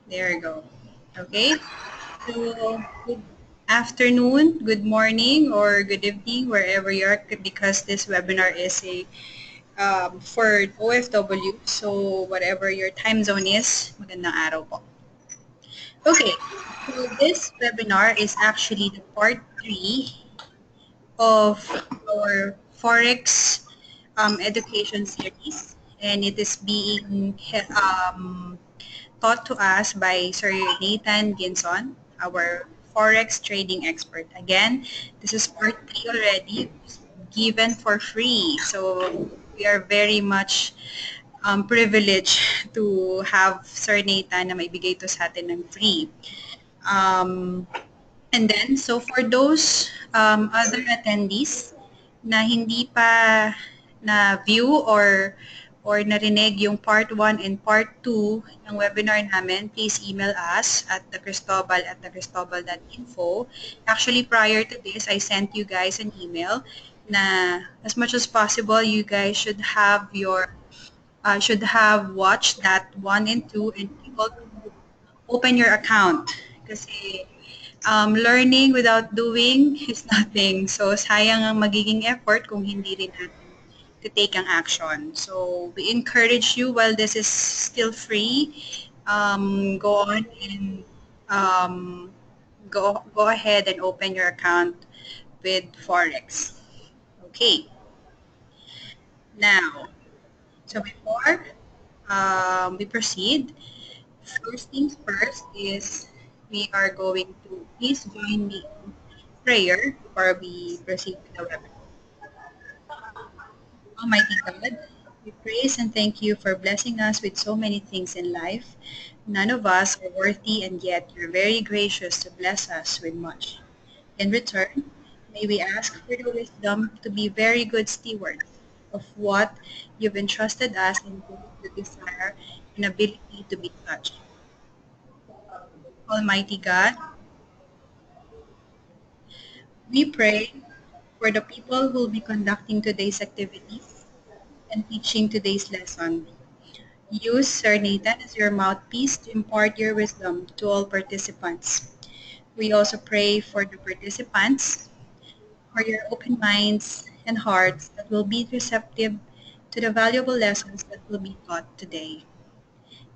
There you go. Okay. So, good afternoon, good morning, or good evening, wherever you are, because this webinar is a for OFW. So, whatever your time zone is, magandang araw po. Okay. So, this webinar is actually the part 3 of our Forex education series, and it is being taught to us by Sir Nathan Ginson, our Forex trading expert. Again, this is part 3 already, given for free. So we are very much privileged to have Sir Nathan na maibigay to sa atin ng free. Um, and then, so for those other attendees na hindi pa na-view or narinig yung part 1 and part 2 ng webinar namin, please email us at thecristobal@thecristobal.info. Actually, prior to this, I sent you guys an email na as much as possible, you guys should have watched that 1 and 2 and able to open your account. Kasi learning without doing is nothing. So, sayang ang magiging effort kung hindi rin natin to take ang action. So, we encourage you while this is still free, go on and go ahead and open your account with Forex. Okay. Now, so before we proceed, first things first is we are going to please join me in prayer before we proceed with the webinar. Almighty God, we praise and thank you for blessing us with so many things in life. None of us are worthy, and yet you're very gracious to bless us with much. In return, may we ask for the wisdom to be very good stewards of what you've entrusted us and the desire and ability to be such. Almighty God, we pray for the people who will be conducting today's activities and teaching today's lesson. Use Sir Nathan as your mouthpiece to impart your wisdom to all participants. We also pray for the participants, for your open minds and hearts that will be receptive to the valuable lessons that will be taught today.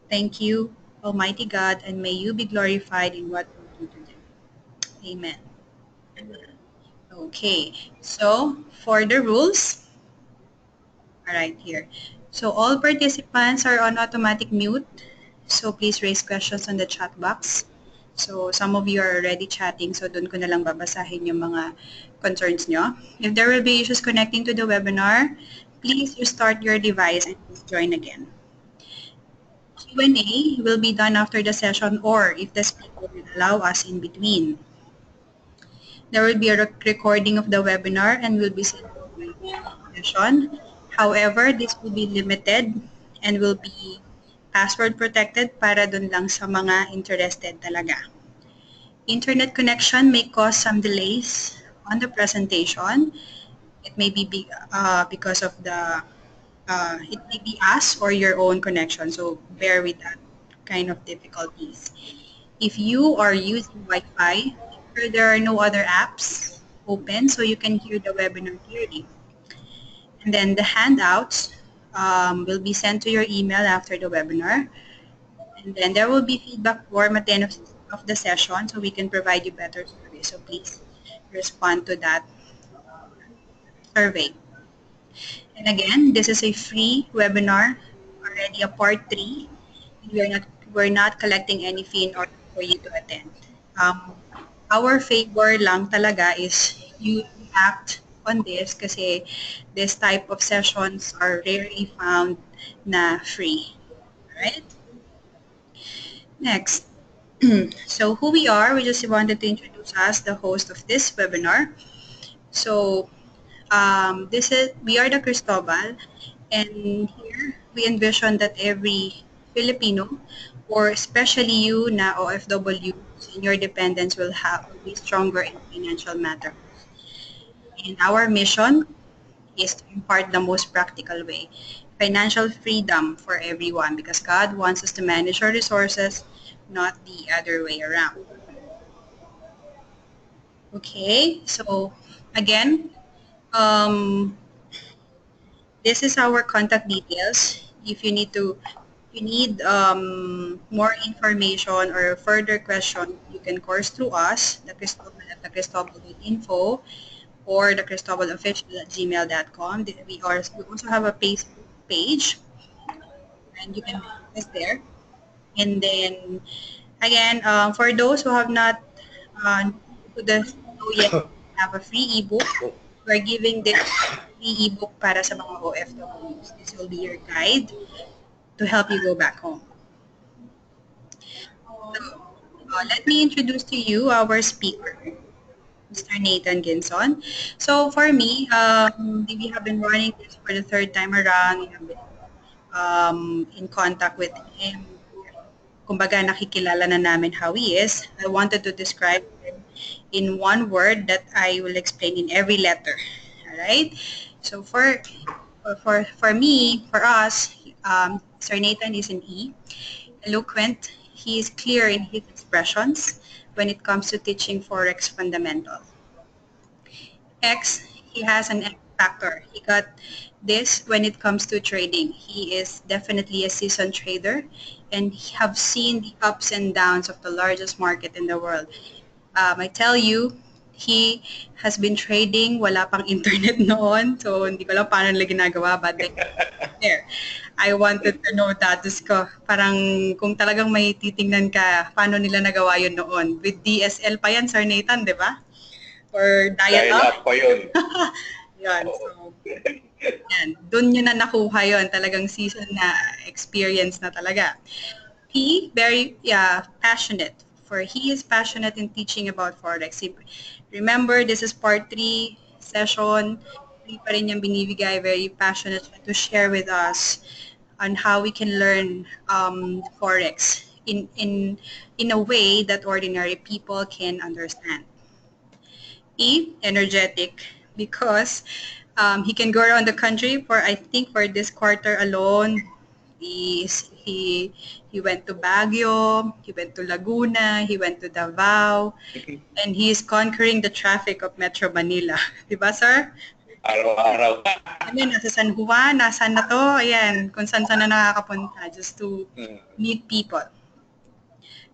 Thank you, Almighty God, and may you be glorified in what we do today. Amen. Okay, so for the rules, all right, here. So all participants are on automatic mute. So please raise questions on the chat box. So some of you are already chatting, so doon ko na lang babasahin yung mga concerns nyo. If there will be issues connecting to the webinar, please restart your device and please join again. Q&A will be done after the session or if the speaker will allow us in between. There will be a recording of the webinar and will be sent to the session. However, this will be limited and will be password protected para dun lang sa mga interested talaga. Internet connection may cause some delays on the presentation. It may be because of the it may be us or your own connection, so bear with that kind of difficulties. If you are using Wi-Fi, there are no other apps open, so you can hear the webinar clearly. And then the handouts will be sent to your email after the webinar. And then there will be feedback form at the end of the session, so we can provide you better service. So please respond to that survey. And again, this is a free webinar, already a part 3. We're not collecting any fee in order for you to attend. Our favor lang talaga is you act on this kasi this type of sessions are rarely found na free. Alright? Next. So who we are, we just wanted to introduce us, the host of this webinar. So we are the Cristobal, and here we envision that every Filipino, or especially you na OFW, and your dependents will be stronger in financial matters. And our mission is to impart the most practical way, financial freedom for everyone, because God wants us to manage our resources not the other way around. Okay, so again, um, this is our contact details. If you need more information or further question, you can course through us, the Cristobal at thecristobal.info or the Official at gmail.com. We also have a Facebook page, and you can visit us there. And then again, for those who have not who does know yet have a free ebook, we're giving this free ebook para sa mga OFWs. This will be your guide to help you go back home. So, let me introduce to you our speaker, Mr. Nathan Ginson. So for me, we have been running this for the third time around. We have been in contact with him. Kumbaga, nakikilala na namin how he is. I wanted to describe him in one word that I will explain in every letter. All right? So for me, for us, Sir Nathan is an E. Eloquent. He is clear in his expressions when it comes to teaching Forex fundamentals. X, he has an X factor. He got this when it comes to trading. He is definitely a seasoned trader and he have seen the ups and downs of the largest market in the world. I tell you, he has been trading, wala pang internet noon, so hindi ko lang paano nila ginagawa, but there. I wanted to know that. Diyos ko, parang kung talagang may titingnan ka, paano nila nagawa yun noon? With DSL pa yan, Sir Nathan, di ba? Or dial-up? Dial-up pa yun. Yan, so, yan. Doon nyo na nakuha yun. Talagang season na experience na talaga. He, very passionate. For he is passionate in teaching about Forex. Remember, this is part 3 session. Free pa rin yung binibigay. Very passionate to share with us on how we can learn Forex in a way that ordinary people can understand. E, energetic, because he can go around the country for, I think, for this quarter alone. He went to Baguio, he went to Laguna, he went to Davao, and he is conquering the traffic of Metro Manila. Diba, sir? Araw-araw. Ano, nasa San Juan, nasaan na to? Ayan, kung saan-saan na nakakapunta just to meet people.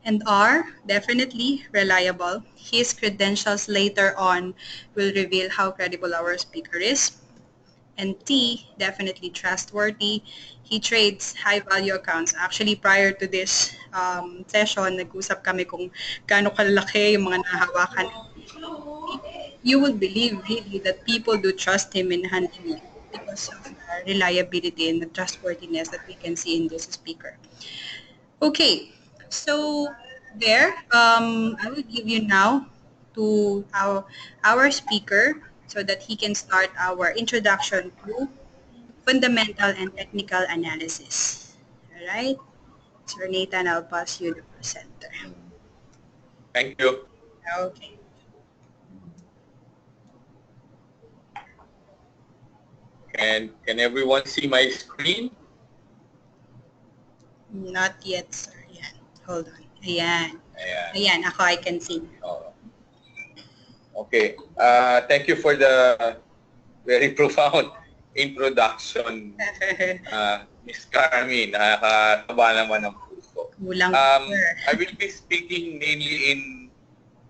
And R, definitely reliable. His credentials later on will reveal how credible our speaker is. And T, definitely trustworthy. He trades high-value accounts. Actually, prior to this session, nag-usap kami kung gaano kalaki yung mga nahawakan. You would believe really that people do trust him in handling it because of the reliability and the trustworthiness that we can see in this speaker. Okay, so there, I will give you now to our speaker so that he can start our introduction to fundamental and technical analysis. All right, Sir Nathan, I'll pass you the presenter. Thank you. Okay. Can everyone see my screen? Not yet, sir. Ayan. Hold on. Ayan. Ayan. Ayan, ako I can see. Oh. Okay. Thank you for the very profound introduction, Ms. Carmi. Nakakataba naman ng puso. Kulang, sir. I will be speaking mainly in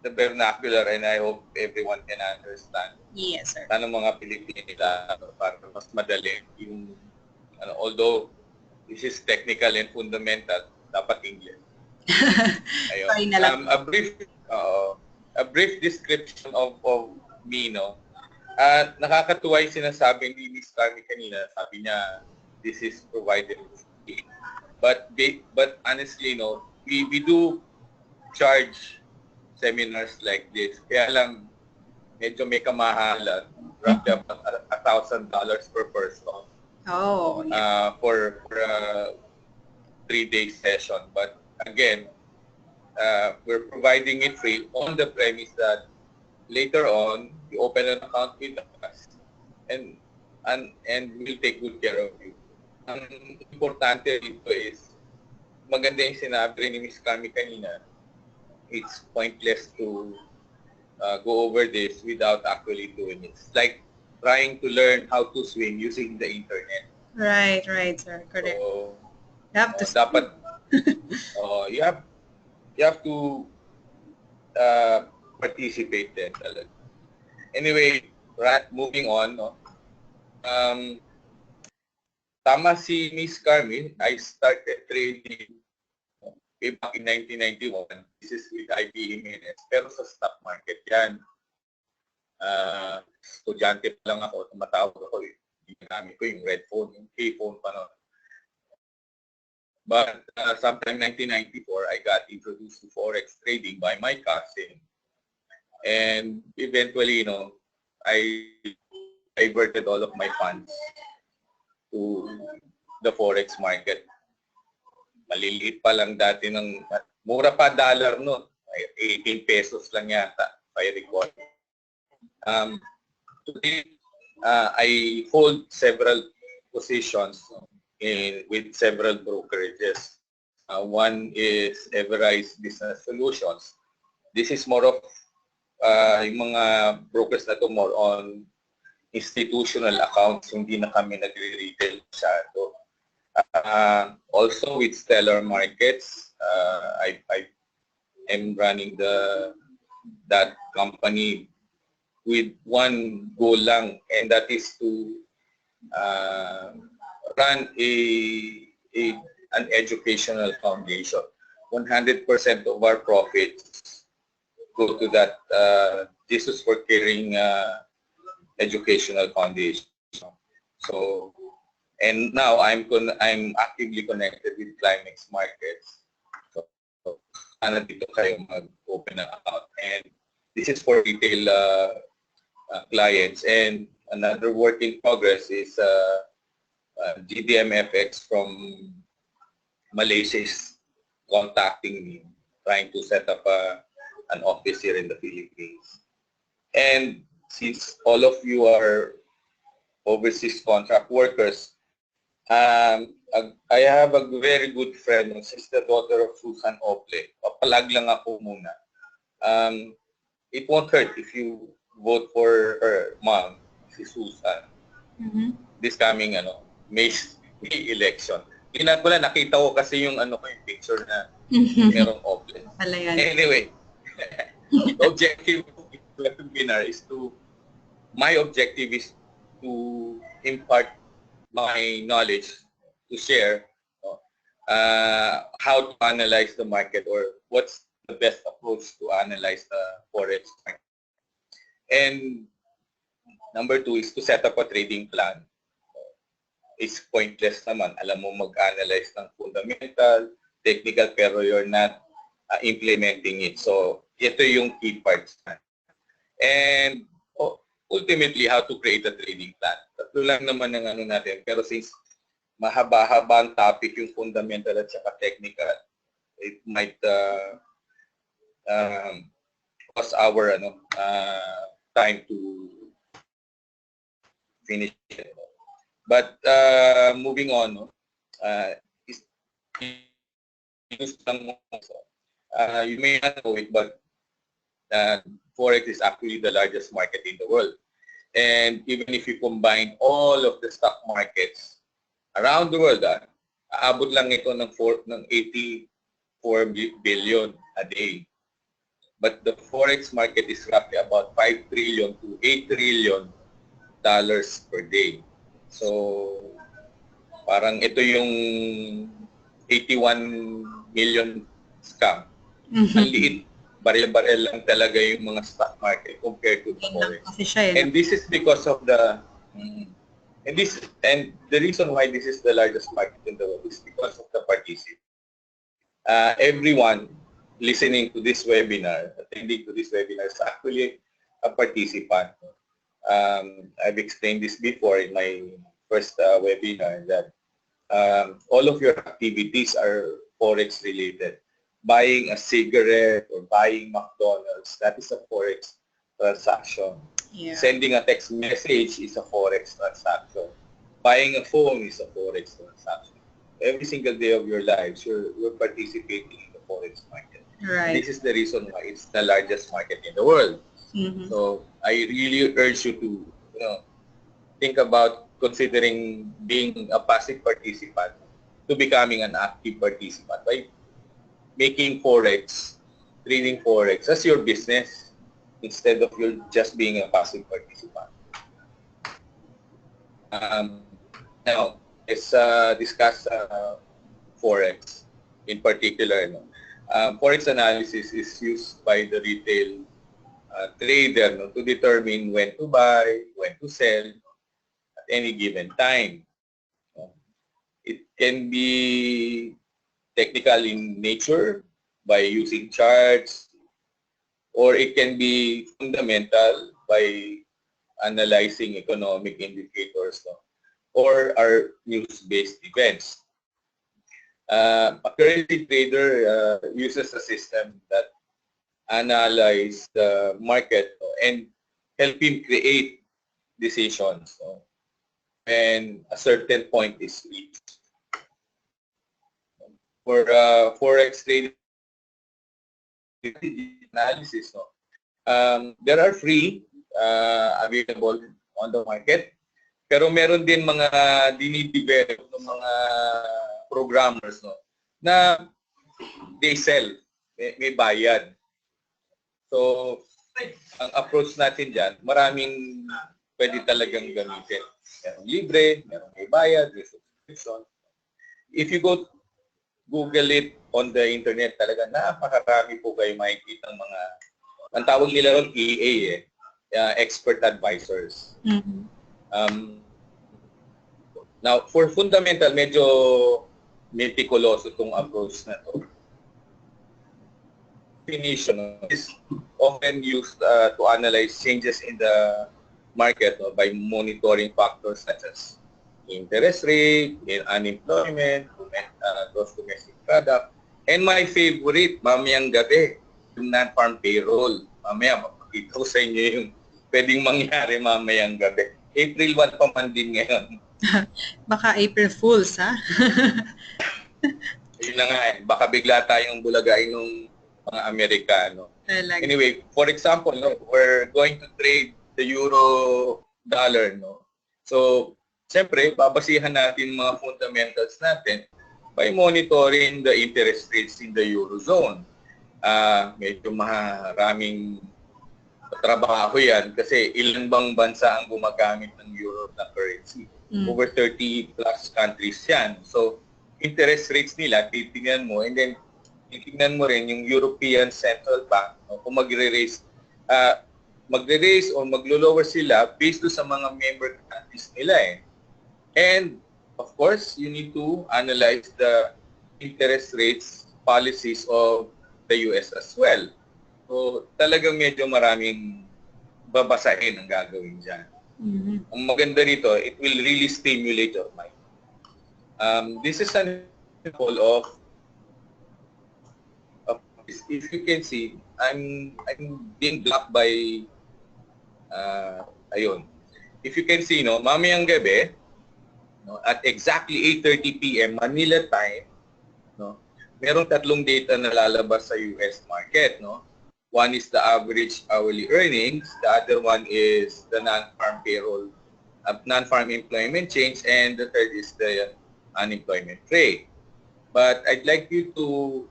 the vernacular and I hope everyone can understand. Yes, sir. Sana mga Pilipino nila para mas madali yung although this is technical and fundamental, dapat English. Ayun. A brief description of me, no. Nakakatuwa yung sinasabi ni Ms. Carmi kanina. Sabi niya, this is provided free. But honestly, no, we do charge seminars like this. Kaya lang, medyo may kamahalan. Roughly about $1,000 per person. Oh, yeah. For a 3-day session. But again, we're providing it free on the premise that later on, you open an account with us and we'll take good care of you. Ang importante dito is maganda yung sinabi rin ni Miss Kami kanina, it's pointless to go over this without actually doing it. It's like trying to learn how to swim using the internet. Right, sir. Correct. So, You have to dapat you have to participate din talaga. Anyway, moving on, no? Tama si Miss Carmen, I started trading way back in 1991. This is with IB Jimenez. Pero sa stock market yan. Estudyante pa lang ako, tumatawag ako. Ginamit ko yung red phone, yung K-phone pa noon. But sometime 1994, I got introduced to Forex trading by my cousin. And eventually, I diverted all of my funds to the Forex market. Maliliit pa lang dati mura pa dollar noon. 18 pesos lang yata, if I recall. Today, I hold several positions with several brokerages. One is Everise Business Solutions. This is more of yung mga brokers na to more on institutional accounts, hindi na kami nagre-retail masyado. Also with Stellar Markets, I am running that company with one goal lang, and that is to run an educational foundation. 100% of our profits go to that Jesus for Caring educational foundation. So, and now I'm actively connected with Climax Markets. So sana dito kayo mag-open ng account. And this is for retail clients. And another work in progress is GDMFX from Malaysia is contacting me, trying to set up an office here in the Philippines. And since all of you are overseas contract workers, I have a very good friend, she's the daughter of Susan Ople. Papalag lang ako muna. It won't hurt if you vote for her mom, si Susan. This coming May election. Tingnan ko lang, nakita ko kasi yung yung picture na merong Ople. Anyway, the objective webinar is my objective is to impart my knowledge, to share how to analyze the market, or what's the best approach to analyze the Forex market. And number 2 is to set up a trading plan. It's pointless naman. Alam mo mag-analyze ng fundamental, technical, pero you're not implementing it. So, ito yung key parts. And ultimately, how to create a trading plan. Tatlo lang naman ng natin. Pero since mahaba-haba ang topic, yung fundamental at saka technical, it might cost our time to finish it. But moving on, you may not know it, but Forex is actually the largest market in the world. And even if you combine all of the stock markets around the world, aabot lang ito ng 84 billion a day. But the Forex market is roughly about 5 trillion to 8 trillion dollars per day. So, parang ito yung 81 million scam. Ang liit, baril-baril lang talaga yung mga stock market compared to the Forex. And this is because of the and the reason why this is the largest market in the world is because of the participants. Everyone listening to this webinar, attending to this webinar is actually a participant. I've explained this before in my first webinar that all of your activities are Forex related. Buying a cigarette or buying McDonald's, that is a Forex transaction. Yeah. Sending a text message is a Forex transaction. Buying a phone is a Forex transaction. every single day of your lives, you're participating in the forex market. And Right. this is the reason why it's the largest market in the world. Mm-hmm. So I really urge you to, think about considering being a passive participant to becoming an active participant by making forex, trading forex as your business instead of you just being a passive participant. Now, let's discuss forex in particular. No? Forex analysis is used by the retail trader, no, to determine when to buy, when to sell at any given time. No? It can be technical in nature by using charts, or it can be fundamental by analyzing economic indicators, no, or our news-based events. A currency trader uses a system that analyze the market, no, and help him create decisions, no, when a certain point is reached. For forex trading analysis, no, there are free available on the market. Pero meron din mga dinidevelop ng mga programmers, no, na they sell, may bayad. So, ang approach natin dyan, maraming pwede talagang gamitin. Merong libre, merong may bayad, may subscription. If you go Google it on the internet, talaga napakarami po kayo makikita ng mga, ang tawag nila ron EA, expert advisors. Mm-hmm. Now, for fundamental, medyo meticulous itong approach na to. Definition is often used to analyze changes in the market, no, by monitoring factors such as interest rate, unemployment, gross domestic product, and my favorite, mamayang gabi, yung non-farm payroll. Mamaya, mapakita ko sa inyo yung pwedeng mangyari mamayang gabi. April 1 pa man din ngayon. Baka April Fools, ha? Yun na nga eh. Baka bigla tayong bulagain ng mga Amerikano. Anyway, for example, no, we're going to trade the euro dollar, no. So, siyempre, babasihan natin mga fundamentals natin by monitoring the interest rates in the eurozone. Medyo maraming trabaho yan kasi ilan bang bansa ang gumagamit ng euro na currency? Over 30 plus countries yan. So, interest rates nila, titignan mo, and then titignan mo rin yung European Central Bank, no, kung magre-raise o maglo-lower sila based sa mga member countries nila eh. And, of course, you need to analyze the interest rates policies of the US as well. So, talagang medyo maraming babasahin ang gagawin dyan. Mm-hmm. Ang maganda rito, it will really stimulate your mind. This is an example of if you can see, I'm being blocked by ayun. If you can see, no, mamayang gabi, no, at exactly 8:30 PM Manila time, no, merong tatlong data na lalabas sa US market, no. One is the average hourly earnings, the other one is the non-farm payroll, non-farm employment change, and the third is the unemployment rate. But I'd like you to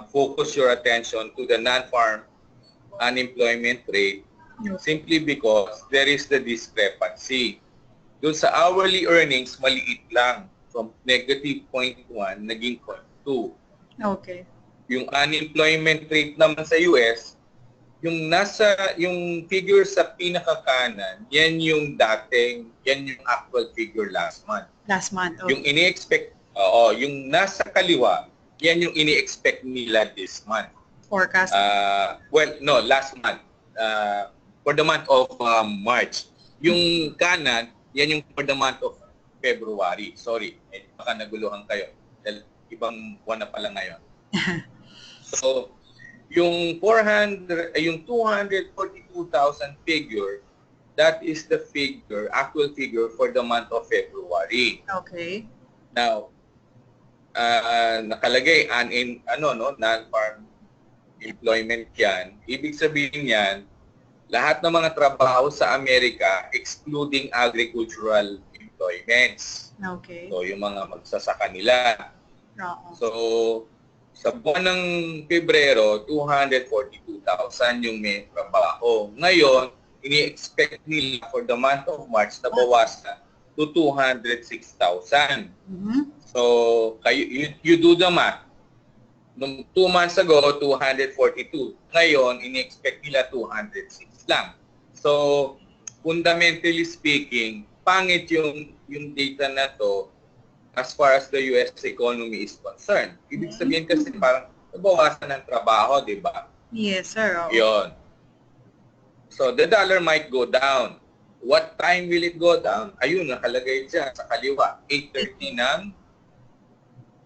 focus your attention to the non-farm unemployment rate simply because there is the discrepancy. Doon sa hourly earnings, maliit lang. From negative 0.1, naging 0.2. Okay. Yung unemployment rate naman sa US, yung figure sa pinakakanan, yan yung actual figure last month. Last month, okay. Yung ini-expect, yung nasa kaliwa, yan yung ini-expect nila this month. Forecast? Last month. For the month of March. Yung kanan, yan yung for the month of February. Sorry, baka naguluhan kayo. Dahil ibang buwan na pala ngayon. So, yung 242,000 figure, that is the actual figure for the month of February. Okay. Now, nakalagay non-farm employment yan, ibig sabihin yan, lahat ng mga trabaho sa Amerika excluding agricultural employments. Okay. So, yung mga magsasaka nila. Oo. So, sa buwan ng Pebrero, 242,000 yung may trabaho. Ngayon, ini-expect nila for the month of March na bawasan to 206,000. So, you do the math. Nung 2 months ago, 242. Ngayon, ini-expect nila 206 lang. So, fundamentally speaking, pangit yung data na to as far as the US economy is concerned. Ibig sabihin kasi parang nabawasan ng trabaho, di ba? Yes, sir. Oh. Yun. So, the dollar might go down. What time will it go down? Ayun, nakalagay dyan sa kaliwa. 8:30 ng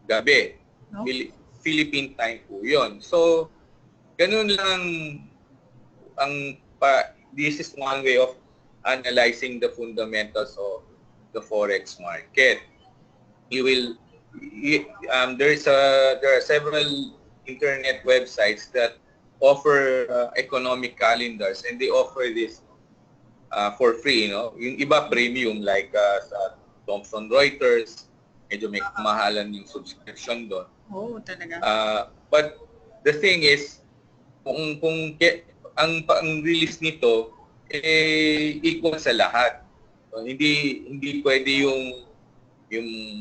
gabi. No? Philippine time po yun. So, ganun lang this is one way of analyzing the fundamentals of the Forex market. There are several internet websites that offer economic calendars, and they offer this for free, Yung iba premium like sa Thomson Reuters, medyo may kamahalan yung subscription doon. Oh, talaga. But the thing is, ang release nito equal sa lahat. So, hindi pwede yung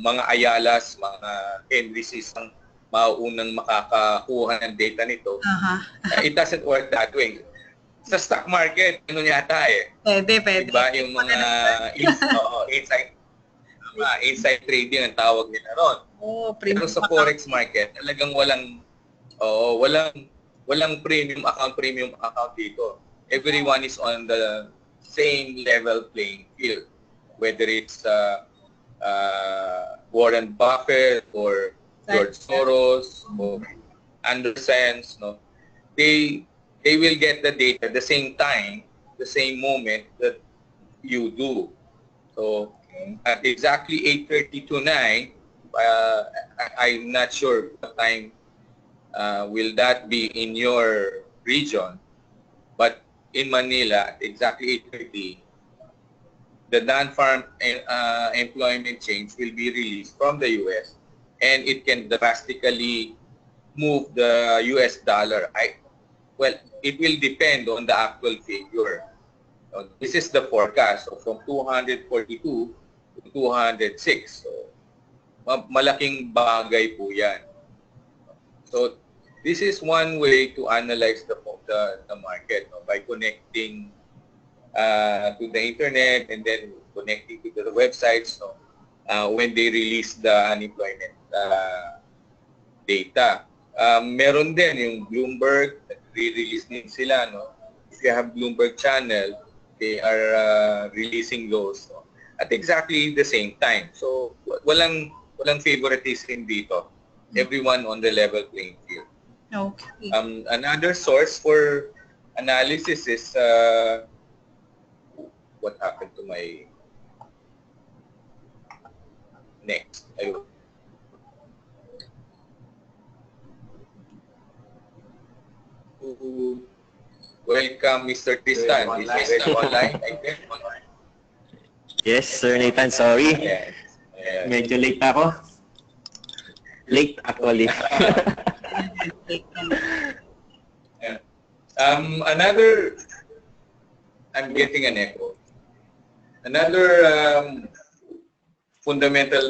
mga Ayalas, mga Henrys ang mauunang makakakuha ng data nito. It doesn't work that way. Sa stock market, yata eh. Pwede. Diba yung mga inside trading ang tawag nila ron. Pero sa Forex market, talagang walang premium account dito. Everyone is on the same level playing field. Whether it's Warren Buffett or George Soros or Andersons, they will get the data at the same time, the same moment that you do. So at exactly 8:30 to 9, I'm not sure what time will that be in your region, but in Manila, at exactly 8:30, the non-farm employment change will be released from the US, and it can drastically move the US dollar. It will depend on the actual figure. So this is the forecast. So from 242 to 206. So malaking bagay po yan. So this is one way to analyze the market, by connecting to the internet and then connecting to the websites when they release the unemployment data. Meron din yung Bloomberg, re-release din sila. If you have Bloomberg channel, they are releasing those at exactly the same time. So walang favoritism dito. Everyone on the level playing field. Okay. Another source for analysis is what happened to my next. Welcome, Mr. Tristan. Is he ready online? Yes, Sir Nathan, sorry. Yes. Medyo late ako. Late actually. Another, I'm getting an echo. Another fundamental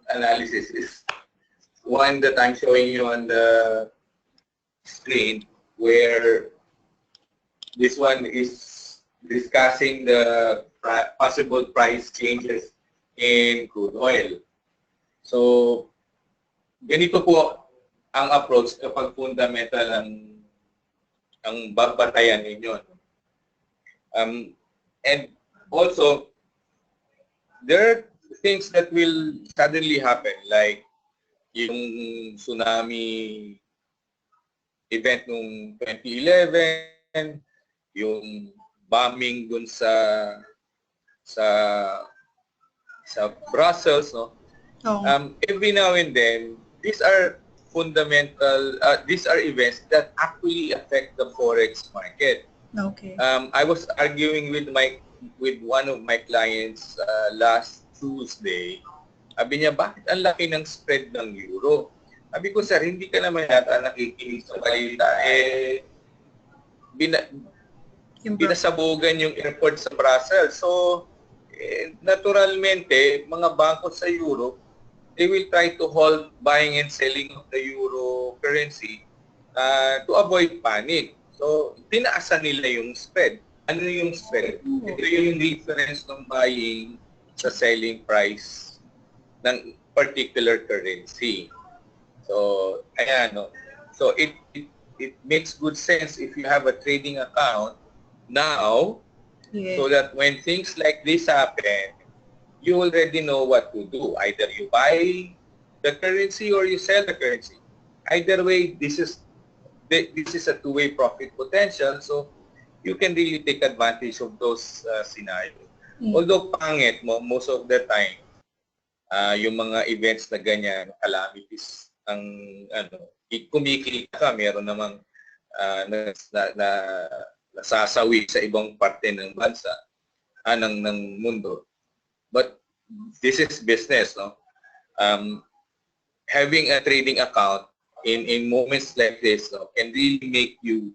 analysis is one that I'm showing you on the screen, where this one is discussing the possible price changes in crude oil. So, ganito po ang approach kapag fundamental ang babatayan ninyo. And also, there are things that will suddenly happen, like yung tsunami event nung 2011, yung bombing dun sa Brussels, So, Every now and then, these are fundamental, these are events that actually affect the Forex market. okay. I was arguing with one of my clients last Tuesday. Sabi niya, bakit ang laki ng spread ng euro? Sabi ko, sir, hindi ka naman yata nakikinig sa balita. Yung Binasabugan yung airport sa Brussels. So, naturalmente, mga bangko sa Europe, they will try to hold buying and selling of the euro currency to avoid panic. So, tinaasan nila yung spread. Ano yung spread? Ito yung difference ng buying sa selling price ng particular currency. So, ayan, no? So, it makes good sense if you have a trading account now, yeah. so that when things like this happen, you already know what to do. Either you buy the currency or you sell the currency. Either way, this is a two-way profit potential, so you can really take advantage of those scenarios. Although pangit mo, most of the time, yung mga events na ganyan, calamities, ang kumikita ka, meron namang nasasawi sa ibang parte ng bansa, ng mundo. But this is business, no? Having a trading account in moments like this, no, can really make you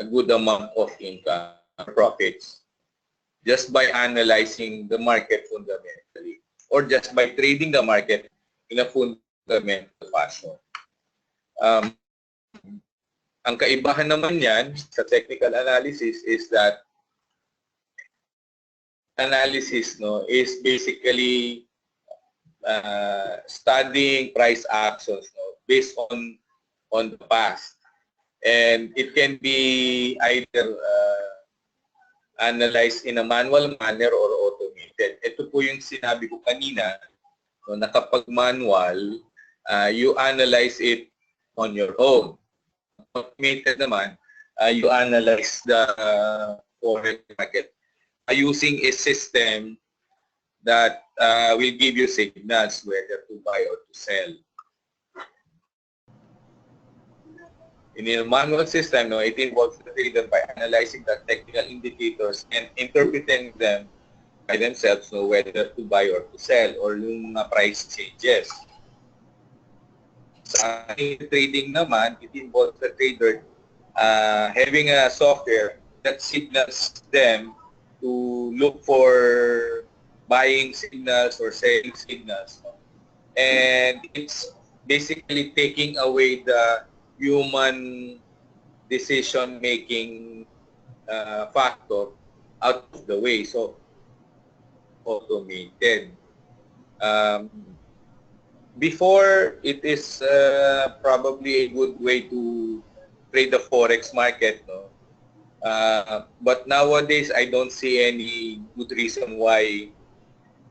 a good amount of income, profits, just by analyzing the market fundamentally, or just by trading the market in a fundamental fashion. Ang kaibahan naman yan sa technical analysis is that analysis, no, is basically studying price actions, no, based on the past, and it can be either analyzed in a manual manner or automated. Ito po yung sinabi ko kanina, no, na kapag manual, you analyze it on your own. Automated naman, you analyze the forex market using a system that will give you signals whether to buy or to sell. In a manual system, no, it involves the trader by analyzing the technical indicators and interpreting them by themselves, no, whether to buy or to sell, or yung price changes. Sa trading naman, it involves the trader having a software that signals them to look for buying signals or selling signals. And it's basically taking away the human decision-making factor out of the way. So, automated. Before, it is probably a good way to trade the Forex market, no? But nowadays, I don't see any good reason why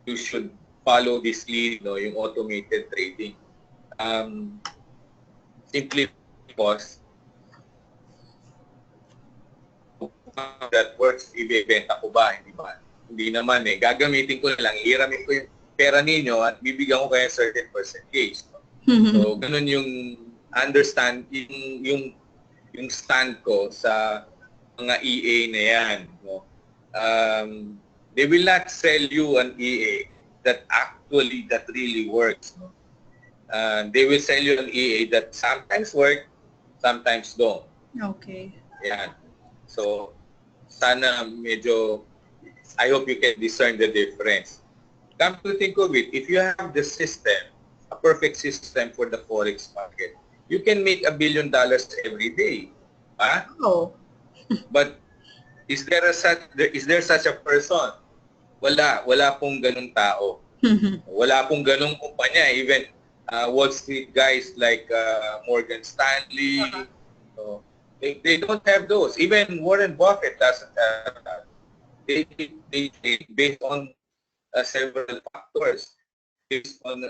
you should follow this lead, no, yung automated trading. Simply because that works, ibebenta ko ba? Hindi ba? Hindi naman eh. Gagamitin ko na lang, ihiramin ko yung pera ninyo at bibigyan ko kayo certain percentage. So, ganun yung yung stand ko sa mga EA na yan. No? They will not sell you an EA that really works. No? They will sell you an EA that sometimes work, sometimes don't. Okay. Yan. So, sana I hope you can discern the difference. Come to think of it, if you have the system, a perfect system for the Forex market, you can make $1 billion every day. Huh? Oh. But is there such a person? Wala pong ganung tao. Wala pong ganung kumpanya. Even Wall Street guys like Morgan Stanley, they don't have those. Even Warren Buffett doesn't have that. They based on several factors. Based on,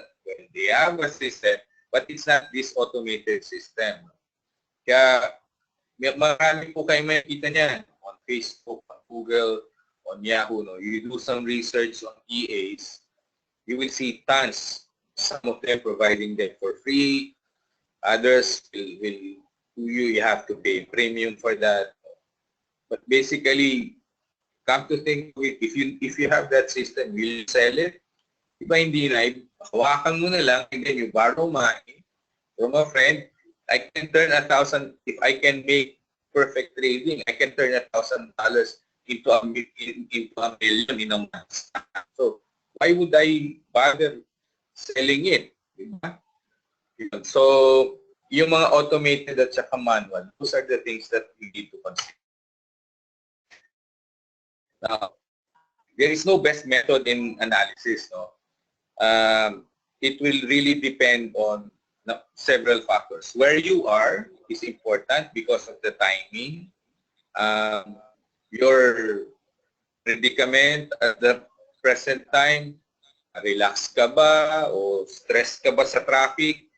they have a system, but it's not this automated system. Kaya marami po kayo makikita niyan on Facebook, on Google, on Yahoo. No? You do some research on EAs, you will see tons some of them providing them for free. Others you have to pay premium for that. But basically, come to think of it, if you have that system, will you sell it? Iba hindi na, hawakan mo na lang, and then you borrow money from a friend. I can turn 1,000, if I can make perfect trading, I can turn $1,000 into a million in a month. So why would I bother selling it? Diba? So yung mga automated at saka manual, those are the things that we need to consider. Now, there is no best method in analysis. No? It will really depend on several factors. Where you are is important because of the timing, your predicament at the present time, relax ka ba o stress ka ba sa traffic,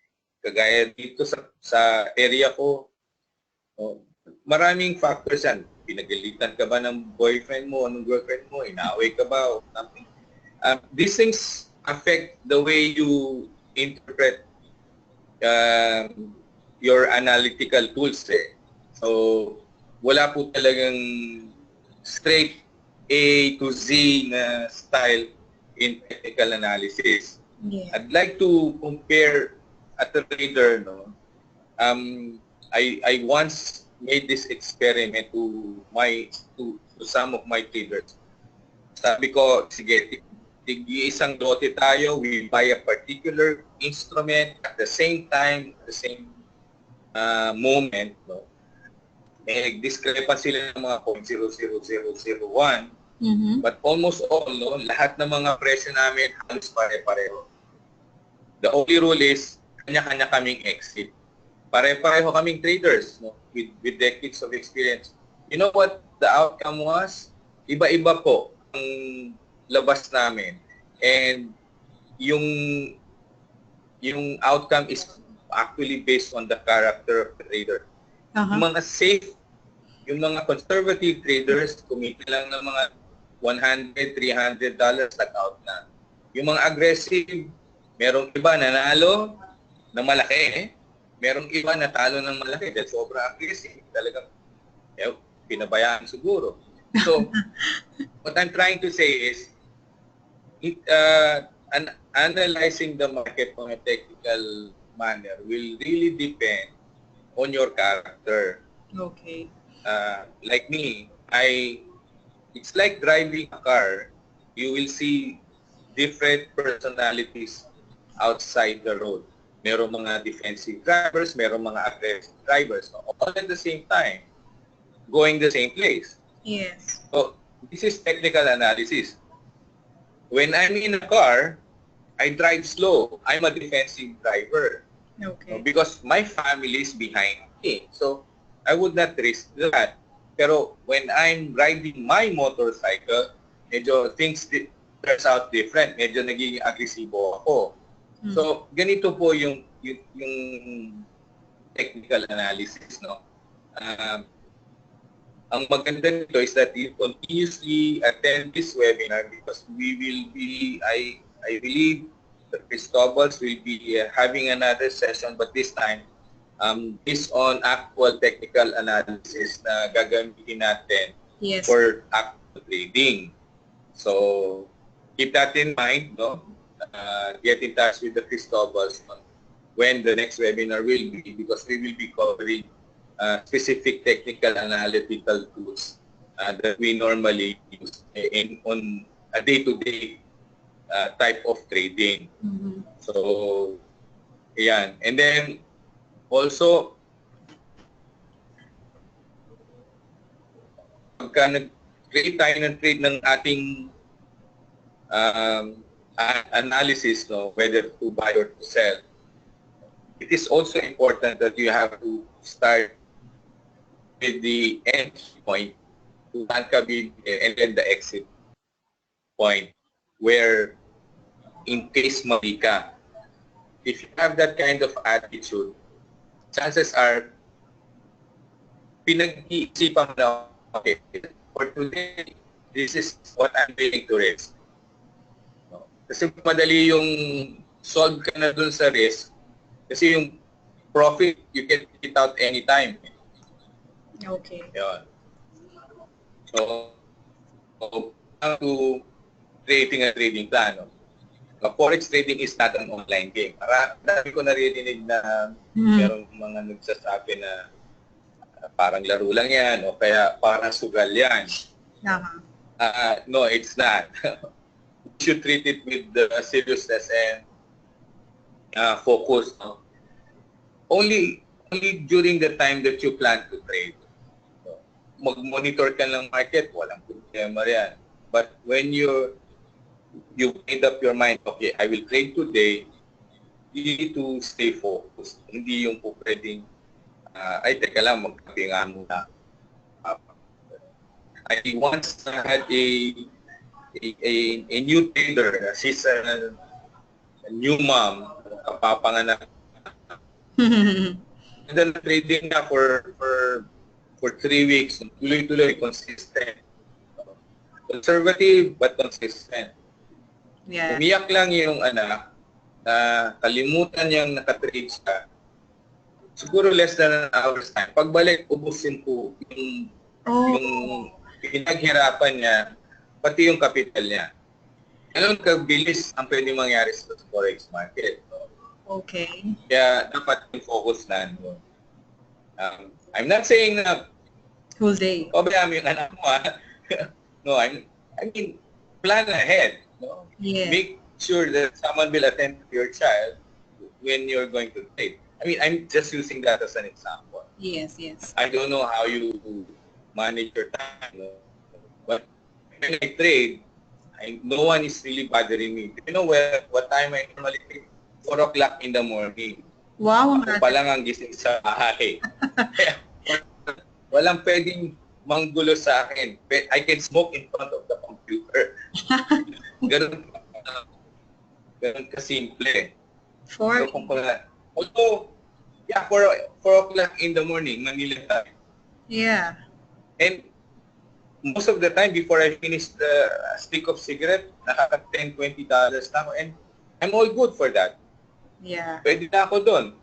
kagaya dito sa area ko. Maraming factors yan. Pinagalitan ka ba ng boyfriend mo o ng girlfriend mo, inaway ka ba o something. These things affect the way you interpret your analytical tools. So, wala po talagang straight A to Z na style in technical analysis. Yeah. I'd like to compare at a trader, no? I once made this experiment to some of my traders. Sabi ko, sige, isang lote tayo, we buy a particular instrument at the same time, at the same moment, no? May discrepancy sila ng mga 0.00001. Mm-hmm. But almost all, no, lahat ng mga presyo namin halos pare-pareho. The only rule is, kanya-kanya kaming exit. Pare-pareho kaming traders, no, with decades of experience. You know what the outcome was? Iba-iba po ang labas namin. And yung outcome is actually based on the character of the trader. Yung mga safe, yung mga conservative traders, kumita lang ng mga $100, $300, nag-out na. Yung mga aggressive, merong iba nanalo ng malaki, merong iba natalo ng malaki dahil sobrang aggressive. Talagang pinabayaan siguro. So, what I'm trying to say is, analyzing the market from a technical manner will really depend on your character. Okay. Like me, it's like driving a car. You will see different personalities outside the road. Merong mga defensive drivers, merong mga aggressive drivers, all at the same time, going the same place. Yes. So, this is technical analysis. When I'm in a car, I drive slow. I'm a defensive driver. Okay. Because my family is behind me. So, I would not risk that. Pero when I'm riding my motorcycle, medyo things turns out different. Medyo naging agresibo ako. So, ganito po yung technical analysis, no? Ang maganda nito is that you continuously attend this webinar because we will be, I believe, the Cristobals will be having another session, but this time, based on actual technical analysis na gagamitin natin for actual trading. So, keep that in mind, no? Get in touch with the Cristobals when the next webinar will be, because we will be covering specific technical analytical tools that we normally use on a day-to-day type of trading. Mm-hmm. So, yan. And then, also, pagka nag-create tayo ng trade ng ating analysis, no, whether to buy or to sell, it is also important that you have to start with the entry point to Bankabil and then the exit point where in case mali ka. If you have that kind of attitude, chances are pinag-iisipan na, okay, for today, this is what I'm willing to risk. No? Kasi madali yung solve ka na dun sa risk kasi yung profit, you can take it out anytime. Okay. Yun. So, to creating a trading plan, no? Forex trading is not an online game. Marami ko naririnig na merong mga nagsasabi na parang laro lang yan o kaya parang sugal yan. No, it's not. You should treat it with the seriousness and focus. No? Only during the time that you plan to trade. So, mag-monitor ka ng market, walang problema yan. But when you made up your mind, okay, I will trade today, you need to stay focused. Hindi yung po pwedeng, ay, teka lang, magkape nga muna. I once had a new trader. She's a new mom, kapapanganak. And then trading na for 3 weeks, tuloy-tuloy, consistent. Conservative but consistent. Yeah. Umiyak lang yung anak na kalimutan niyang nakatrade siya. Siguro less than an hour's time. Pagbalik, ubusin ko yung pinaghirapan niya, pati yung capital niya. Ganun kabilis ang pwede mangyari sa Forex market. No? Okay. Kaya dapat yung focus na. No? I'm not saying na Whole day. pabayaan yung anak mo. No, I mean, plan ahead. No? Yeah. Make sure that someone will attend to your child when you're going to trade. I mean, I'm just using that as an example. Yes, yes. I don't know how you manage your time. No? But when I trade, no one is really bothering me. You know what time I normally trade? 4 o'clock in the morning. Wow. Ako pa lang ang gising sa bahay. Walang pwedeng manggulo sa akin. I can smoke in front of the computer. Ganun kasimple. Although, yeah, 4 o'clock in the morning, Manila time. Yeah. And most of the time, before I finish the stick of cigarette, nakaka-$10, $20 na ako. And I'm all good for that. Yeah. Pwede na ako doon.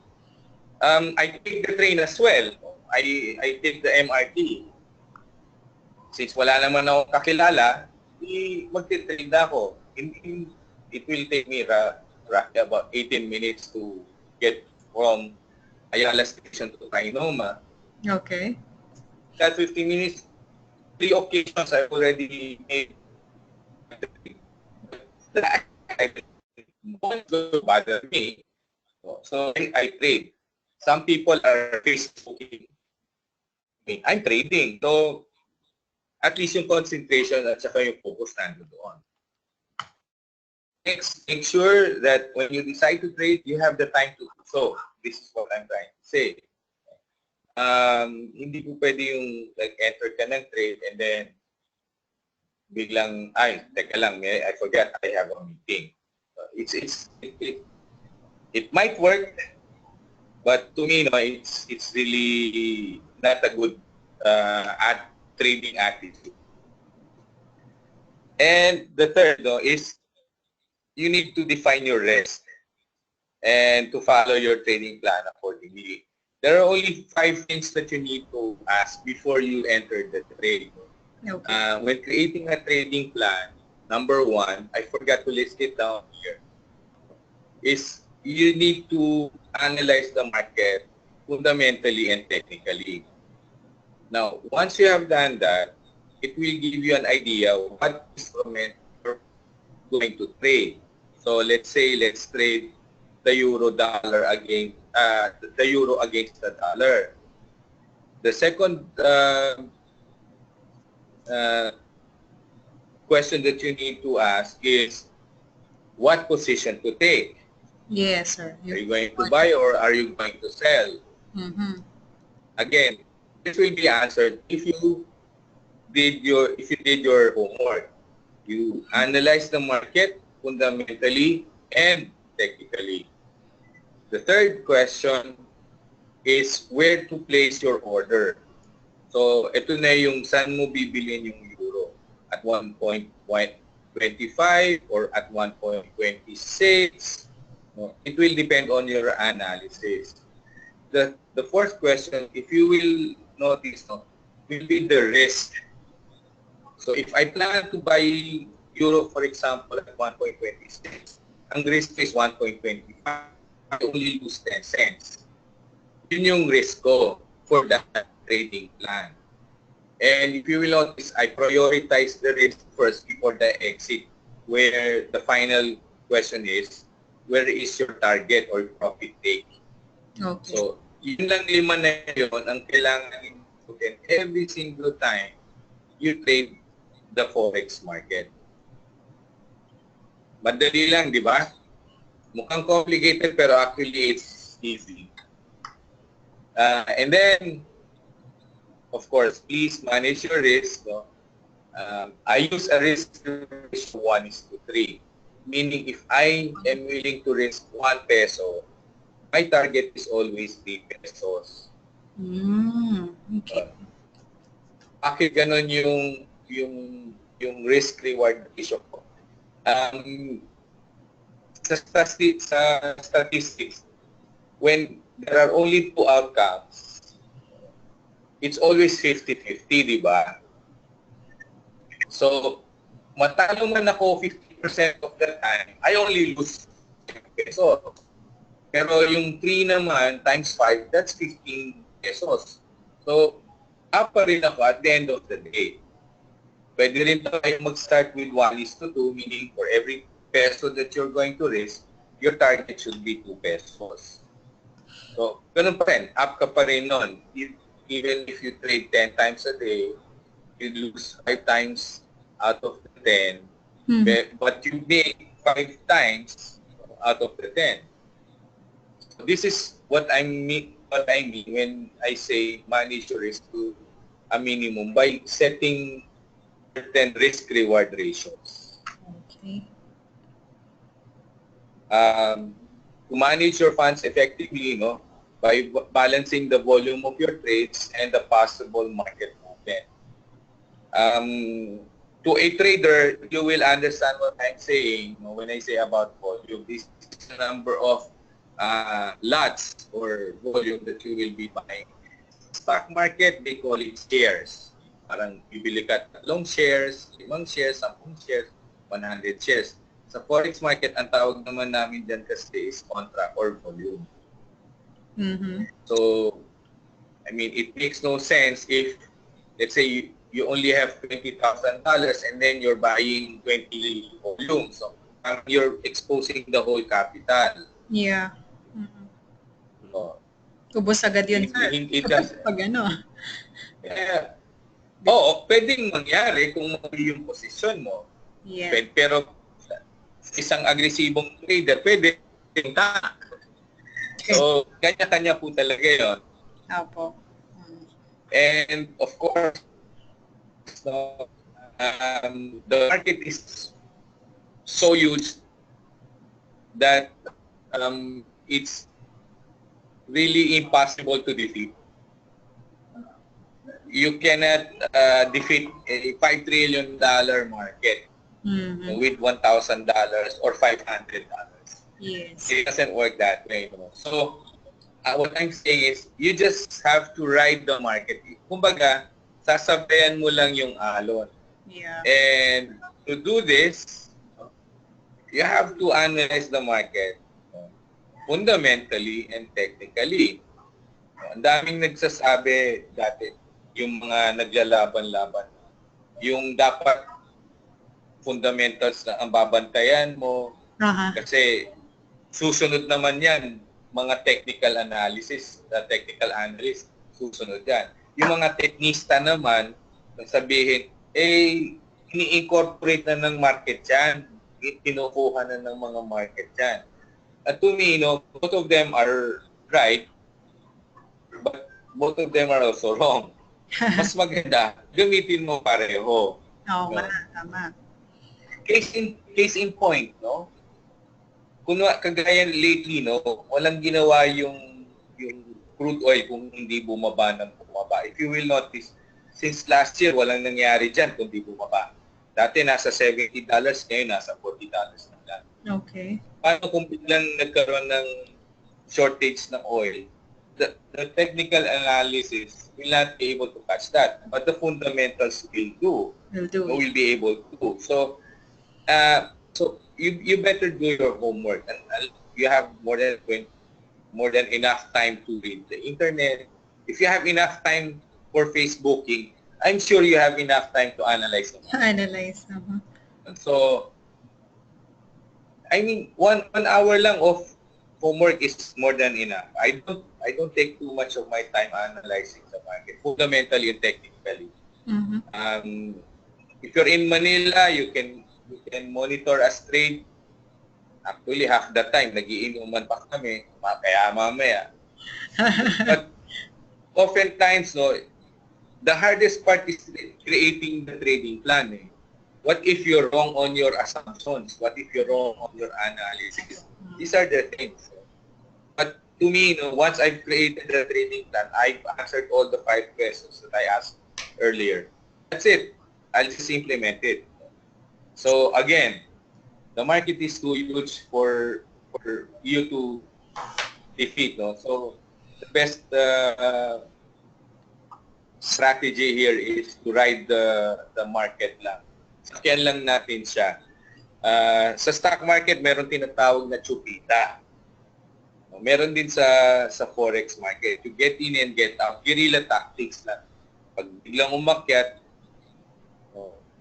I take the train as well. I take the MRT. Since wala naman ako kakilala, magti-trade na ako. It will take me roughly about 18 minutes to get from Ayala Station to Kainoma. Okay. That 15 minutes, 3 occasions I've already made. Won't bother me. So I trade. Some people are Facebooking. I'm trading. So at least yung concentration at saka yung focus nandun doon. Next, make sure that when you decide to trade, you have the time to do so. This is what I'm trying to say. Hindi po pwede yung enter ka ng trade and then biglang, teka lang, I forgot I have a meeting. It might work, but to me, no, it's really not a good trading attitude. And the third, no, is you need to define your risk and to follow your trading plan accordingly. There are only 5 things that you need to ask before you enter the trade. Okay. When creating a trading plan, number 1, I forgot to list it down here, is you need to analyze the market fundamentally and technically. Now, once you have done that, it will give you an idea of what instrument you're going to trade. So let's trade the euro against the dollar. The second question that you need to ask is what position to take. Yes, sir. Are you going to buy or are you going to sell? Mm-hmm. Again, this will be answered if you did your homework. You analyze the market fundamentally and technically. The third question is where to place your order. So, ito na yung saan mo bibilin yung euro. At 1.25 or at 1.26 No? It will depend on your analysis. The fourth question, if you will notice, no, will be the risk. So if I plan to buy euro, for example, at 1.26, ang risk is 1.25, I only lose 10 cents. Yun yung risk ko for that trading plan. And if you will notice, I prioritize the risk first before the exit, where the final question is, where is your target or profit take? Okay. So, yun lang 5 na yun ang kailangan in every single time you trade the Forex market. Madali lang, di ba? Mukhang complicated pero actually it's easy. And then, of course, please manage your risk. No? I use a risk ratio 1:3. Meaning if I am willing to risk 1 peso, my target is always 3 pesos. Okay. Bakit ganon yung risk-reward ratio ko? Sa statistics, when there are only 2 outcomes, it's always 50-50, di ba? So, matalo man ako 50% of the time, I only lose 10 pesos. Pero yung 3 naman, times 5, that's 15 pesos. So, up pa rin ako at the end of the day. Pwede rin tayo mag-start with 1:2, meaning for every peso that you're going to risk, your target should be 2 pesos. So, ganun pa rin. Up ka pa rin nun. Even if you trade 10 times a day, you lose 5 times out of the 10, but you make 5 times out of the 10. So this is what I mean when I say manage your risk to a minimum by setting certain risk-reward ratios. Okay. To manage your funds effectively, by balancing the volume of your trades and the possible market movement. To a trader, you will understand what I'm saying when I say about volume. This is the number of lots or volume that you will be buying. Stock market, they call it shares. Parang bibili ka 3 shares, 5 shares, 10 shares, 100 shares. Sa Forex market, ang tawag naman namin dyan kasi is contract or volume. So, I mean, it makes no sense if, let's say, you only have $20,000 and then you're buying 20 volume. So, you're exposing the whole capital. Yeah. Ubus agad yun, sir. It does. Pag ano. Yeah. Oo, pwedeng mangyari kung mali yung posisyon mo. Yeah. Pero isang agresibong trader, pwede yung So, kanya-kanya po talaga yun. Opo. And of course, the market is so huge that it's really impossible to defeat. You cannot defeat a $5 trillion market with $1,000 or $500. Yes. It doesn't work that way. So, what I'm saying is, you just have to ride the market. Kumbaga, sasabayan mo lang yung alon. Yeah. And to do this, you have to analyze the market fundamentally and technically. Ang daming nagsasabi dati, yung mga naglalaban-laban, yung dapat fundamentals na ang babantayan mo, kasi susunod naman yan, mga technical analysis, technical analyst, susunod yan. Yung mga teknista naman, sabihin, ini-incorporate na ng market yan, kinukuha na ng mga market yan. At to me, both of them are right, but both of them are also wrong. Mas maganda, gamitin mo pareho. Oo nga, tama. Case in point, kagaya lately, walang ginawa yung crude oil kung hindi bumaba ng bumaba. If you will notice, since last year, walang nangyari dyan kung hindi bumaba. Dati nasa $70, ngayon nasa $40 na lang. Okay. paano kung biglang nagkaroon ng shortage ng oil? The technical analysis will not be able to catch that, but the fundamentals will do. Will do. Will be able to. So, you better do your homework, and you have more than enough time to read the internet. If you have enough time for Facebooking, I'm sure you have enough time to analyze them. Analyze. So, I mean, one hour lang of homework is more than enough. I don't take too much of my time analyzing the market, fundamentally and technically. If you're in Manila, you can monitor as trade. Actually, half the time, nagiinuman pa kami, kaya mamaya. But oftentimes, no, the hardest part is creating the trading plan. Eh. What if you're wrong on your assumptions? What if you're wrong on your analysis? These are the things. But to me, once I've created the trading plan, I've answered all the 5 questions that I asked earlier. That's it. I'll just implement it. So again, the market is too huge for you to defeat. No? So the best strategy here is to ride the market lang. Sakyan lang natin siya. Sa stock market, meron tinatawag na chupita. Meron din sa Forex market. You get in and get out. Guerrilla tactics lang. Pag biglang umakyat,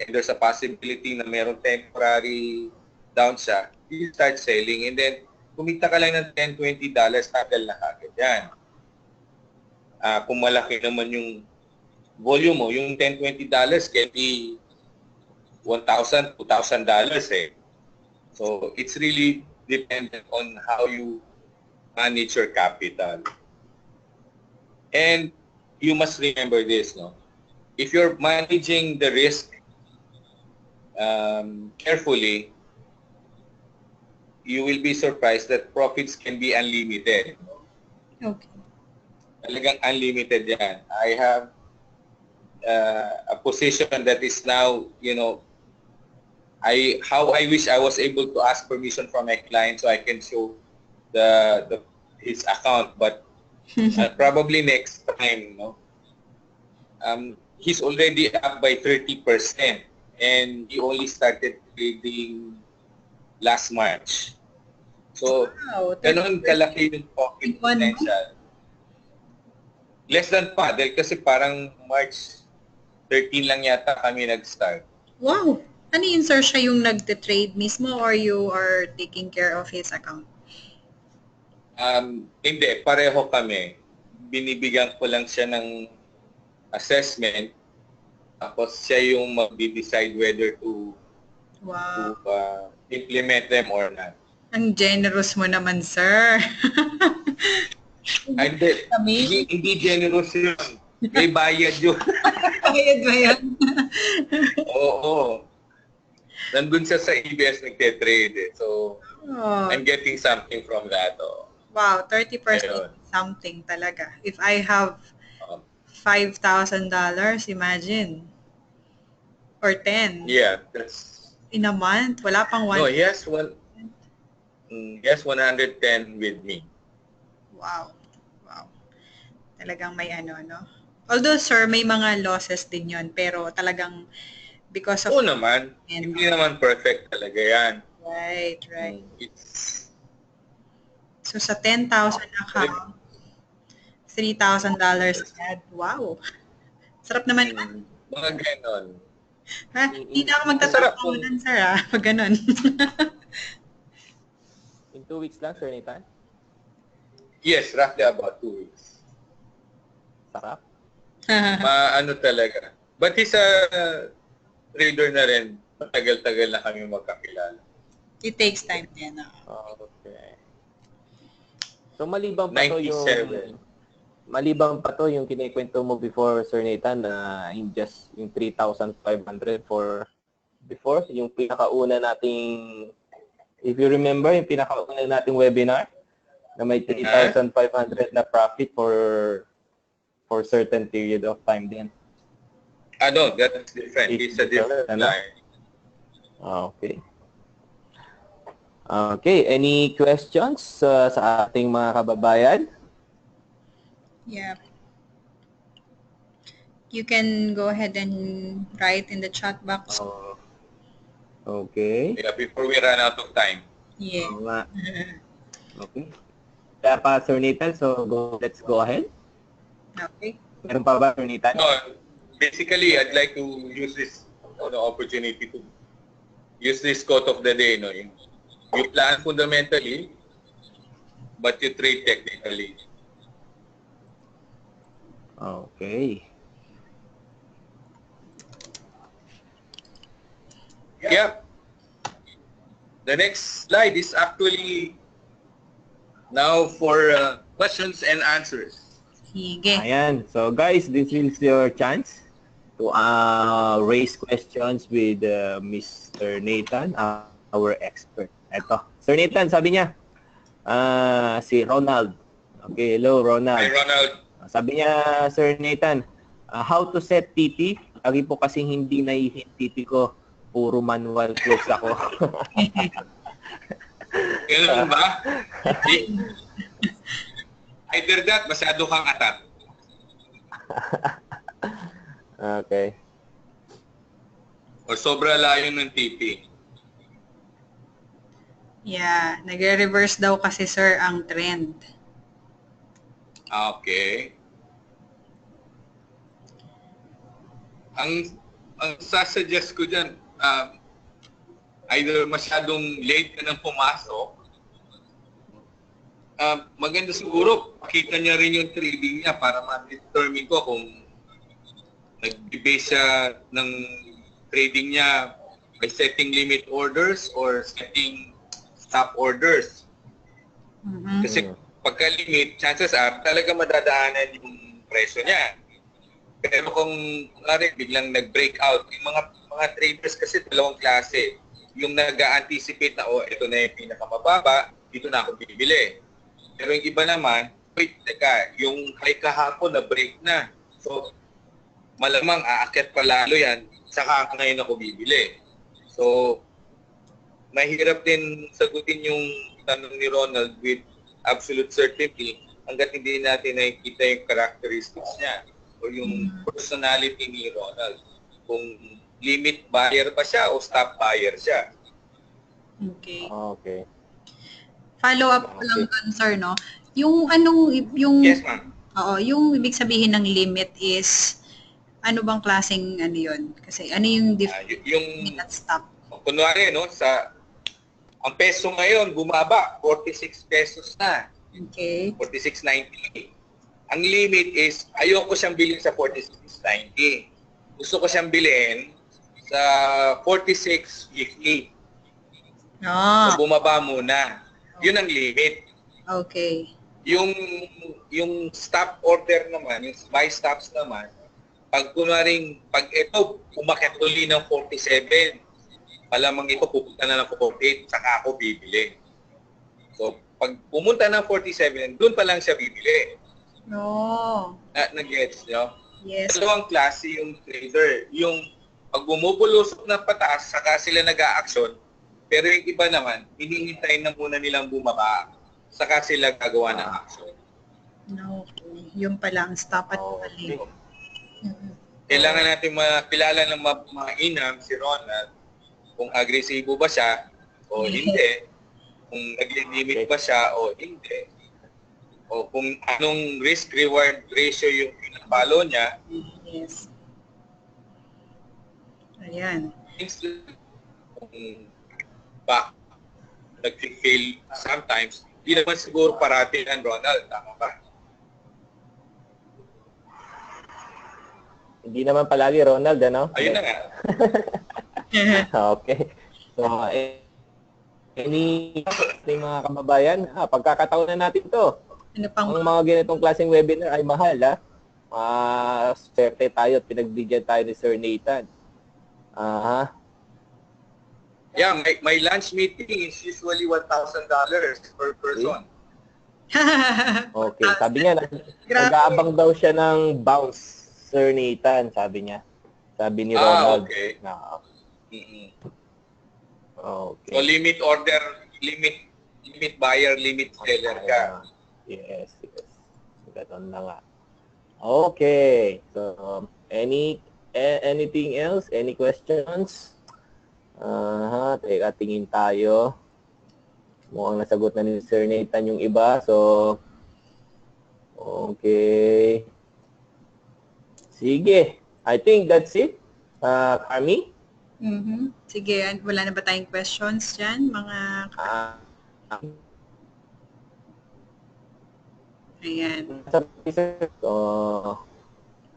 and there's a possibility na meron temporary down siya, you start selling. And then, kumita ka lang ng $10, $20, tagal na kagad yan. Kung malaki naman yung volume mo, yung $10, $20 can be $1,000, $2,000 eh. So, it's really dependent on how you manage your capital. And you must remember this, no? If you're managing the risk carefully, you will be surprised that profits can be unlimited. Okay. Talagang unlimited yan. I have a position that is now, how I wish I was able to ask permission from my client so I can show his account, but probably next time, he's already up by 30%, and he only started trading last March. So, ganun kalaki yung profit potential. Less than pa, dahil kasi parang March 13 lang yata kami nag-start. Wow! Ano yun, sir, siya yung nagte-trade mismo or you are taking care of his account? Hindi, pareho kami. Binibigyan ko lang siya ng assessment, tapos siya yung mag-decide whether to implement them or not. Ang generous mo naman, sir. Hindi generous yun. May bayad yun. Bayad ba yan? Oo. Nandun siya sa EBS nagte-trade eh. So, I'm getting something from that. Oh. Wow, 30% something talaga. If I have $5,000, imagine. Or 10. Yeah, that's... In a month? Wala pang 1. No, yes, 110 with me. Wow. Talagang may no? Although, sir, may mga losses din yon, pero talagang because of... Oo naman. Hindi naman perfect talaga yan. Right. So, sa 10,000 account, $3,000 agad. Wow. Sarap naman. Mga ganon. Hindi na ako magtatrabahonan, sir, pag ganon. In 2 weeks lang, Sir Nathan? Yes, roughly about 2 weeks. Sarap. Ano talaga. But he's a trader na rin. Tagal-tagal na kami magkakilala. It takes time din. Okay. So maliban pa 97. to yung kinikwento mo before, Sir Nathan, na yung 3,500 for before, yung pinakauna nating, if you remember, yung pinakauna nating webinar, na may 3,500 na profit for certain period of time din. No, that's different. It's a different line. Okay. Okay, any questions sa ating mga kababayan? Yeah. You can go ahead and write in the chat box. Oh, okay. Yeah, before we run out of time. Yeah. Oo nga. Okay. Kaya pa, Sir Nathan, so let's go ahead. Okay. Meron pa ba, Sir Nathan? No, basically, I'd like to use this opportunity to use this quote of the day. No, you plan fundamentally, but you trade technically. Okay. Yeah. The next slide is actually now for questions and answers. Sige. Ayan. So guys, this is your chance to raise questions with Mr. Nathan, our expert. Ito. Sir Nathan, sabi niya, si Ronald. Okay, hello Ronald. Hi, Ronald. Sabi niya, Sir Nathan, how to set TP? Lagi po kasing hindi nai-hit TP ko. Puro manual close ako. Ganun ba? Either that, masyado kang atat. Okay. Or sobra layo ng TP. Yeah. Nagre-reverse daw kasi, sir, ang trend. Okay. Ang sasuggest ko dyan, either masyadong late ka nang pumasok, maganda siguro, pakita niya rin yung trading niya para ma-determine ko kung nag-base siya ng trading niya by setting limit orders or setting stop orders. Mhm. Kasi pagka-limit, chances are talaga madadaanan yung presyo niya. Pero kung biglang nag-break out, yung mga traders kasi dalawang klase. Yung nag-anticipate na, ito na yung pinakamababa, dito na ako bibili. Pero yung iba naman, wait, teka, yung high kahapon na break na. So, malamang aakyat pa lalo yan, saka ngayon ako bibili. So, mahirap din sagutin yung tanong ni Ronald with absolute certainty hanggat hindi natin nakikita yung characteristics niya o yung personality ni Ronald. Kung limit buyer ba siya o stop buyer siya. Okay. Okay. Follow up ko lang dun, sir, no? Yung yung Yes, ma'am. Oo, yung ibig sabihin ng limit is ano bang klaseng ano yun? Kasi ano yung Yung, limit at stop? kunwari, no, ang peso ngayon, bumaba, 46 pesos na. Okay. 46.90. Ang limit is, ayoko siyang bilhin sa 46.90. Gusto ko siyang bilhin sa 46.50. Ah, So, bumaba muna. Yun ang limit. okay. Yung stop order naman, yung buy stops naman, pag ito, umakyat uli ng 47, malamang ito pupunta na ng 48, saka ako bibili. So, pag pumunta ng 47, doon pa lang siya bibili. No. Nag-gets nyo? Yes. Dalawang klase yung trader. Yung pag bumubulusok ng pataas, saka sila nag-a-action. Pero yung iba naman, hinihintay na muna nilang bumaba, saka sila gagawa ng action. No. Yung pala ang stop at Okay. mali. Mhm. Kailangan natin makilala ng mainam si Ronald kung agresibo ba siya o hindi, kung nag-limit ba siya o hindi, o kung anong risk-reward ratio yung pinapalo niya. Yes. Ayan. Kung nag-fail sometimes, hindi naman siguro parati yan, Ronald. Tama ba? Hindi naman palagi, Ronald, ano? Ayun na nga. Okay. So, any mga kababayan, pagkakataon na natin to. Ano pang Ang mga ganitong klaseng webinar ay mahal, ha? Swerte tayo at pinagbigyan tayo ni Sir Nathan. Yeah, my lunch meeting is usually $1,000 per person. Okay. Sabi niya, nag-aabang daw siya ng bounce, Sir Nathan, sabi niya. Sabi ni Ronald. Okay. Okay. So limit limit buyer, limit seller ka. Yes. Ganun na nga. Okay. So, anything else? Any questions? Teka, tingin tayo. Mukhang nasagot na ni Sir Nathan yung iba. So, okay. Sige. I think that's it. Kami? Sige, wala na ba tayong questions dyan, mga ayan. So,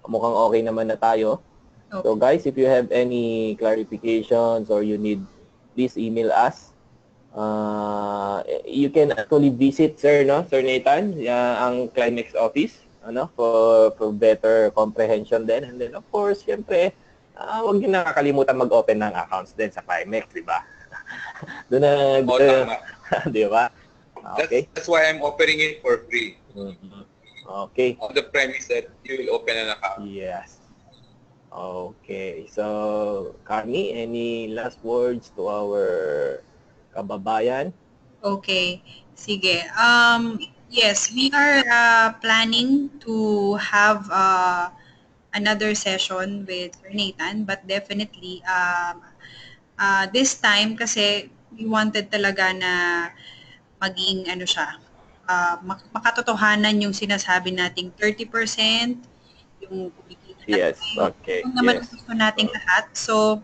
mukhang okay naman na tayo. Okay. So guys, if you have any clarifications or you need, please email us. You can actually visit Sir Nathan, ang Climex office, for better comprehension din. And then of course, syempre, huwag niyo nakakalimutan mag-open ng accounts din sa Climex, di ba? Doon na, di ba? Okay. That's why I'm offering it for free. Okay. On the premise that you will open an account. Yes. Okay. So, Carmi, any last words to our kababayan? Okay. Sige. Yes, we are planning to have another session with Sir Nathan, but definitely this time kasi we wanted talaga na maging makatotohanan yung sinasabi nating 30%, yung kumikita na Yes, tayo. okay. Yung naman Yes. gusto nating lahat. So,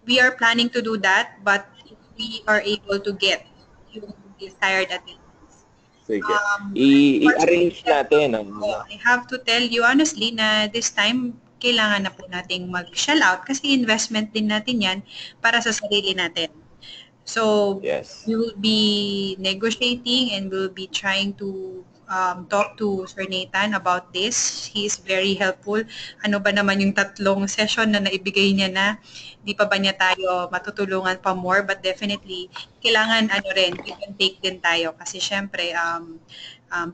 we are planning to do that, but if we are able to get yung desired attendance. Sige. I-arrange natin. I have to tell you honestly na this time, kailangan na po nating mag-shell out kasi investment din natin yan para sa sarili natin. So, yes, we will be negotiating and we'll be trying to talk to Sir Nathan about this. He is very helpful. Ano ba naman yung 3 session na naibigay niya na? Di pa ba niya tayo matutulungan pa more? But definitely, kailangan give and take din tayo. Kasi syempre,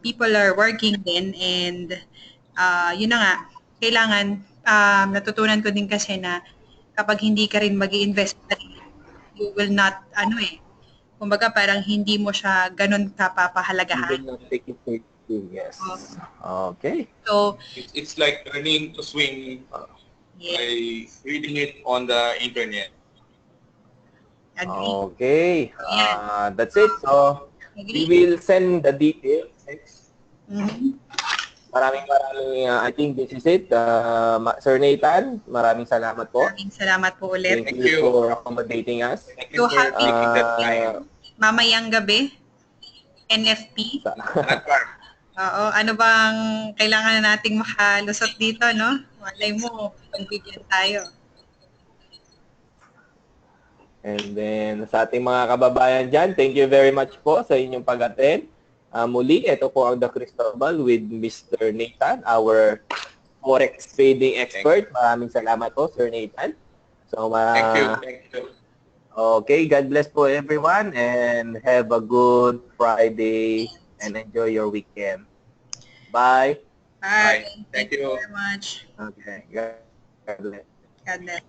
people are working din and yun na nga, kailangan, natutunan ko din kasi na kapag hindi ka rin mag-i-invest, you will not, kumbaga parang hindi mo siya ganun kapapahalagahan. you will not take it seriously. Yes. Okay. So, it's like learning to swim by reading it on the internet. agree. Okay. That's it. So, we will send the details. Maraming I think this is it. Sir Nathan, maraming salamat po. Maraming salamat po ulit. Thank you for accommodating us. Thank you for taking the time. Mamayang gabi, NFP. Oo, ano bang kailangan na nating makalusot dito, no? Malay mo, pagbigyan tayo. And then, sa ating mga kababayan dyan, thank you very much po sa inyong pag-attend. Muli, ito po ang The Cristobal with Mr. Nathan, our Forex trading expert. Maraming salamat po, Sir Nathan. So, Thank you. Okay, God bless po everyone and have a good Friday and enjoy your weekend. Bye. Bye. Thank you Very much. Okay, God bless. God bless.